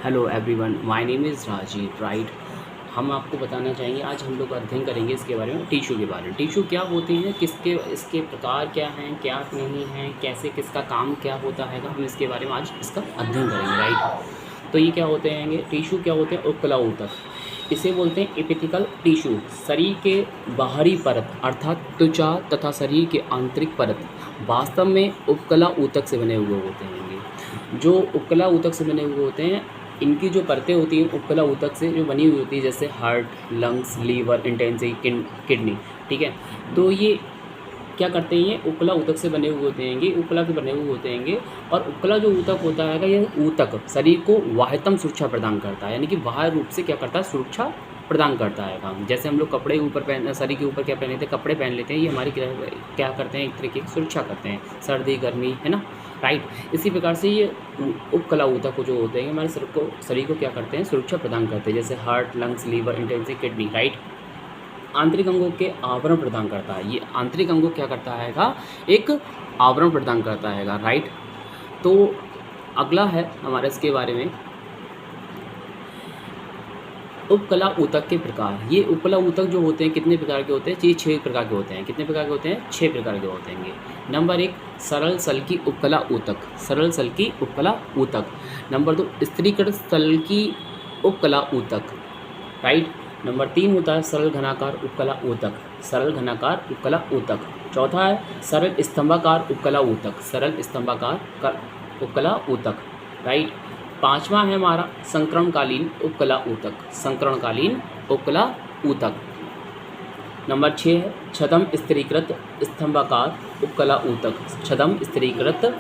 Hello everyone, my name is Rajeev right. हम आपको बताना चाहेंगे, आज हम लोग अध्ययन करेंगे इसके बारे में, टिश्यू के बारे में। टिश्यू क्या होते हैं, किसके इसके प्रकार क्या हैं, क्या नहीं हैं, कैसे किसका काम क्या होता है, हम इसके बारे में आज इसका अध्ययन करेंगे राइट। तो ये क्या होते हैं, टिश्यू क्या होते हैं, उपकला ऊतक। इसे बोलते हैं एपिथिकल टिश्यू। शरीर के बाहरी परत अर्थात त्वचा तथा शरीर के आंतरिक परत वास्तव में उपकला ऊतक से बने हुए होते हैं। जो उपकला ऊतक से बने हुए होते हैं, इनकी जो परतें होती हैं उपकला ऊतक से जो बनी हुई होती है, जैसे heart, lungs, liver, intensive, kidney, ठीक है। तो ये क्या करते हैं, ये उपकला ऊतक से बने हुए होते हैं, उपकला के बने हुए होते हैं। और उपकला जो ऊतक होता है, यह ऊतक शरीर को बाह्यतम सुरक्षा प्रदान करता है, यानी कि बाह्य रूप से क्या करता है, सुरक्षा प्रदान करता है काम। जैसे हम लोग कपड़े ऊपर पहन, शरीर के ऊपर क्या पहन लेते हैं, कपड़े पहन लेते हैं, ये हमारी क्या करते हैं, एक तरीके की सुरक्षा करते हैं, सर्दी गर्मी, है ना, राइट। इसी प्रकार से ये उपकला ऊतक जो होते हैं हमारे शरीर को क्या करते हैं, सुरक्षा प्रदान करते हैं, जैसे heart, lungs, liver, intensive, kidney, right. आंतरिक अंगों के आवरण प्रदान करता है, ये आंतरिक अंगों क्या करता है, एक आवरण प्रदान करता है, राइट। तो अगला है हमारे इसके बारे में उपकला ऊतक के प्रकार। ये उपकला ऊतक जो होते हैं कितने प्रकार के होते हैं, ये 6 प्रकार के होते हैं। कितने प्रकार के होते हैं, 6 प्रकार के होते हैं। नंबर 1 सरल सल्की उपकला ऊतक, सरल सल्की उपकला ऊतक। नंबर 2 स्त्रीकृत सल्की उपकला ऊतक, राइट। नंबर 3 होता है सरल घनाकार उपकला ऊतक, सरल घनाकार उपकला ऊतक। चौथा है सरल स्तंभाकार उपकला ऊतक, सरल स्तंभाकार उपकला ऊतक, राइट। पांचवा है हमारा संक्रमणकालीन उपकला ऊतक, संक्रमणकालीन उपकला ऊतक। नंबर 6 है छद्म स्त्रीकृत स्तंभाकार उपकला ऊतक, छद्म स्त्रीकृत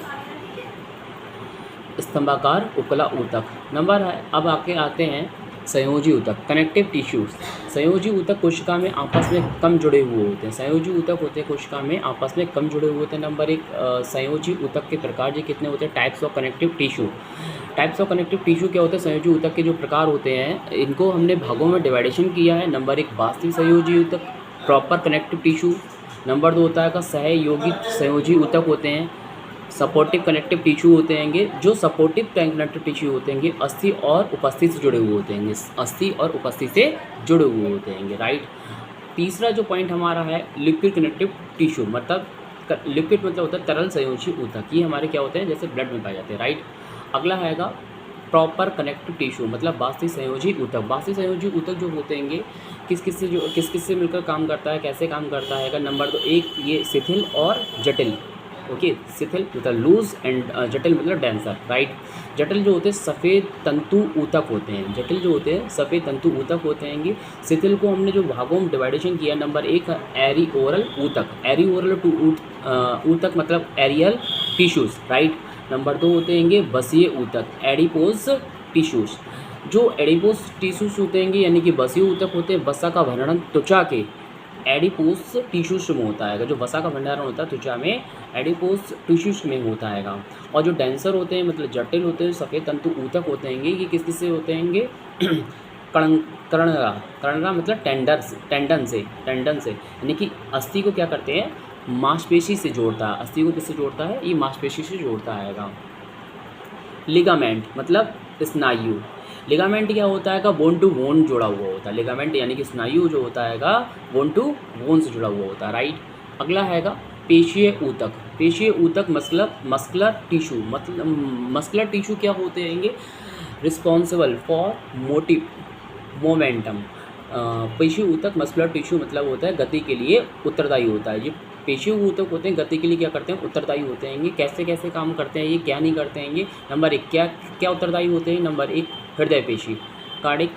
स्तंभाकार उपकला ऊतक। नंबर है, अब आते हैं संयोजी ऊतक, कनेक्टिव टिश्यूज। संयोजी ऊतक कोशिका में आपस में कम जुड़े हुए होते हैं, संयोजी ऊतक होते हैं कोशिका में आपस में कम जुड़े हुए होते हैं। नंबर 1 संयोजी ऊतक के प्रकार ये कितने होते हैं, types of connective tissue. Types of connective tissue क्या होते हैं, संयोजी ऊतक के जो प्रकार होते हैं इनको हमने भागों में डिवाइडेशन किया है। नंबर 1 वास्तविक संयोजी ऊतक, प्रॉपर कनेक्टिव टिश्यू। नंबर 2 होता है सहयोगी संयोजी ऊतक होते हैं, सपोर्टिव कनेक्टिव टिश्यू होते हैं। जो सपोर्टिव कनेक्टिव टिश्यू होते हैं अस्थि और उपस्थिति से जुड़े हुए होते हैं, अस्थि और उपस्थिति से जुड़े हुए होते हैं, राइट। तीसरा जो पॉइंट हमारा है लिक्विड कनेक्टिव टिश्यू, मतलब लिक्विड मतलब होता है तरल संयोजी ऊतक। ये हमारे क्या होते हैं, जैसे ब्लड में पाए जाते हैं, राइट। अगला हैगा प्रॉपर कनेक्टिव टिश्यू, मतलब वास्तविक संयोजी ऊतक। वास्तविक संयोजी ऊतक जो होते हैं किस किस से मिलकर काम करता है, कैसे काम करता है। नंबर 2 1 ये शिथिल और जटिल, ओके। शिथिल मतलब लूज एंड जटिल मतलब डेंसर, राइट। जटिल जो होते हैं सफ़ेद तंतु ऊतक होते हैं, जटिल जो होते हैं सफ़ेद तंतु ऊतक होते हैं। शिथिल को हमने जो भागों में डिवाइडेशन किया, नंबर 1 एरिओरल ऊतक, एरिओरल ऊतक मतलब एरियल टिश्यूज़, राइट। नंबर 2 होते हैं बसीय ऊतक, एडिपोज टिश्यूज़। जो एडिपोज टिश्यूज़ होते हैं यानी कि बसीय ऊतक होते हैं, वसा का भंडारण त्वचा के एडिपोज टिश्यूज में होता है। जो वसा का भंडारण होता है त्वचा में एडिपोज टिश्यूज में होता है। और जो डेंसर होते हैं मतलब जटिल होते हैं, सफ़ेद तंतु ऊतक होते हैं, ये किस किस से होते हैं, कर्णरा मतलब टेंडन से, यानी कि अस्थि को क्या करते हैं, मांसपेशी से जोड़ता है। अस्थि को किससे जोड़ता है, ये मांसपेशी से जोड़ता है। लिगामेंट मतलब स्नायु, लिगामेंट क्या होता है, बोन टू बोन जुड़ा हुआ होता है। लिगामेंट यानी कि स्नायु जो होता है बोन टू बोन से जुड़ा हुआ होता है, राइट। अगला हैगा पेशीय ऊतक, पेशीय ऊतक मस्कुलर टिश्यू, मतलब मस्कुलर टिश्यू क्या होते हैं, रिस्पॉन्सिबल फॉर मोमेंटम। पेशीय ऊतक मस्कुलर टिश्यू मतलब होता है गति के लिए उत्तरदायी होता है। ये पेशीय ऊतक होते हैं गति के लिए क्या करते हैं, उत्तरदायी होते हैं। कैसे कैसे काम करते हैं, ये क्या नहीं करते हैं। नंबर 1 क्या उत्तरदायी होते हैं, नंबर 1 हृदय पेशी, कार्डिक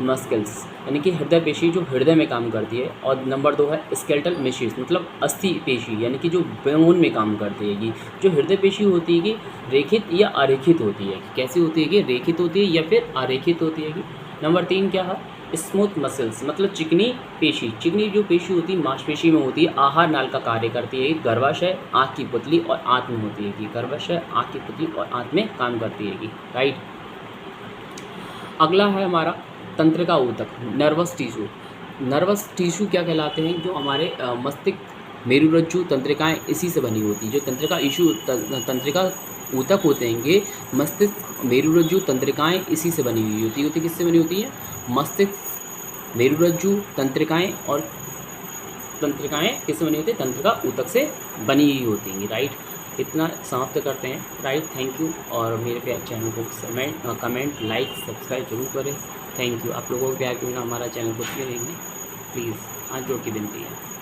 मस्कल्स, यानी कि हृदय पेशी जो हृदय में काम करती है। और नंबर 2 है स्केलेटल मशीज, मतलब अस्थि पेशी, यानी कि जो बोन में काम करती है। जो हृदय पेशी होती है रेखित या अरेखित होती है, कैसी होती है, रेखित होती है या फिर अरेखित होती है। नंबर 3 क्या है, स्मूथ मसल्स, मतलब चिकनी पेशी। चिकनी जो पेशी होती है मांसपेशी में होती है, आहार नाल का कार्य करती है। गर्भाशय, आँख की पुतली और आंत में होती है, गर्भाशय, आँख की पुतली और आंत में काम करती है, राइट। अगला है हमारा तंत्रिका ऊतक, नर्वस टिश्यू। नर्वस टिश्यू क्या कहलाते हैं, जो हमारे मस्तिष्क, मेरुरज्जु, तंत्रिकाएं इसी से बनी होती है। जो तंत्रिका ऊतक होते हैं ये मस्तिष्क मेरुरज्जु तंत्रिकाएं इसी से बनी हुई होती है। किससे बनी होती है? मस्तिष्क मेरुरज्जु तंत्रिकाएं, और तंत्रिकाएं किससे बनी होती है? तंत्रिका ऊतक से बनी हुई होती हैं, राइट। इतना समाप्त करते हैं, राइट। Thank you. और मेरे चैनल को कमेंट लाइक सब्सक्राइब जरूर करें। Thank you. आप लोगों के प्यार के बिना हमारा चैनल कुछ भी नहीं है, प्लीज़ हाथ जोड़ के विनती है।